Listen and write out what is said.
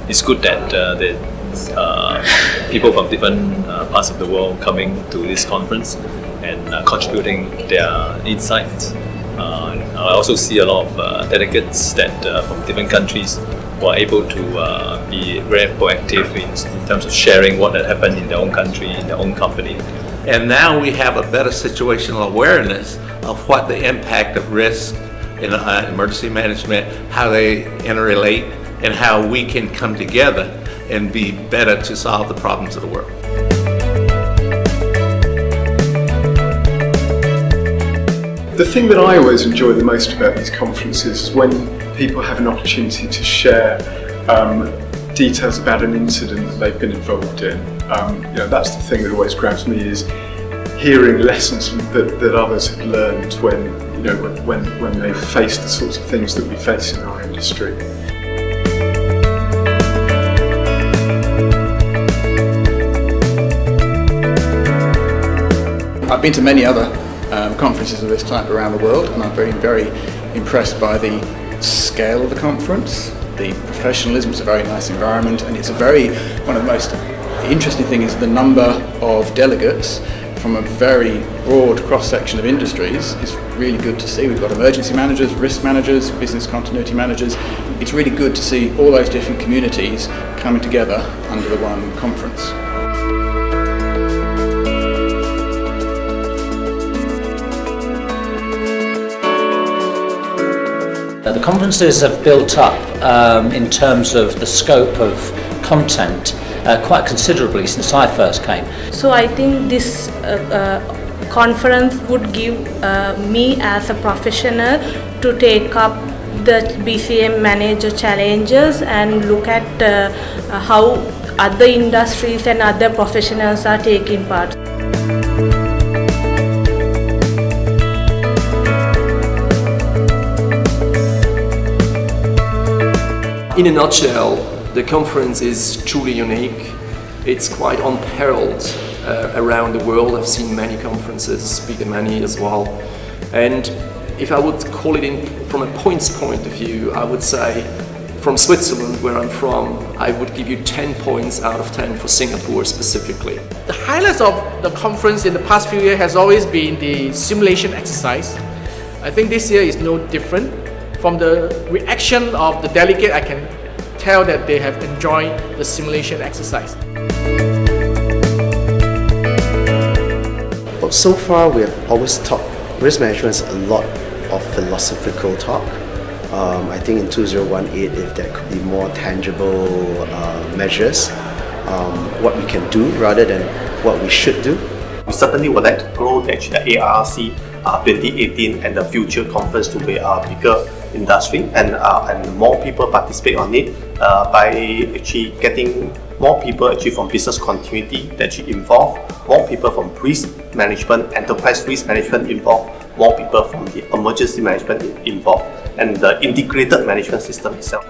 it's good that there's people from different parts of the world coming to this conference and contributing their insights. I also see a lot of delegates that from different countries who are able to be very proactive in terms of sharing what had happened in their own country, in their own company. And now we have a better situational awareness of what the impact of risk in emergency management, how they interrelate, and how we can come together and be better to solve the problems of the world. The thing that I always enjoy the most about these conferences is when people have an opportunity to share details about an incident that they've been involved in. That's the thing that always grabs me, is hearing lessons that others have learned when they face the sorts of things that we face in our industry. I've been to many other conferences of this type around the world, and I'm very, very impressed by the scale of the conference. The professionalism is a very nice environment, and it's one of the most interesting things is the number of delegates from a very broad cross-section of industries. Is really good to see. We've got emergency managers, risk managers, business continuity managers. It's really good to see all those different communities coming together under the one conference. The conferences have built up in terms of the scope of content quite considerably since I first came. So I think this conference would give me as a professional to take up the BCM manager challenges and look at how other industries and other professionals are taking part. In a nutshell, the conference is truly unique. It's quite unparalleled around the world. I've seen many conferences, speak at many as well. And if I would call it from a points point of view, I would say from Switzerland, where I'm from, I would give you 10 points out of 10 for Singapore specifically. The highlights of the conference in the past few years has always been the simulation exercise. I think this year is no different. From the reaction of the delegate, I can tell that they have enjoyed the simulation exercise. Well, so far we have always taught risk management a lot of philosophical talk. I think in 2018, if there could be more tangible measures, what we can do rather than what we should do. We certainly would like to grow the ARRC 2018 and the future conference to be a bigger industry and more people participate on it by actually getting more people actually from business continuity that actually involved, more people from risk management, enterprise risk management involved, more people from the emergency management involved, and the integrated management system itself.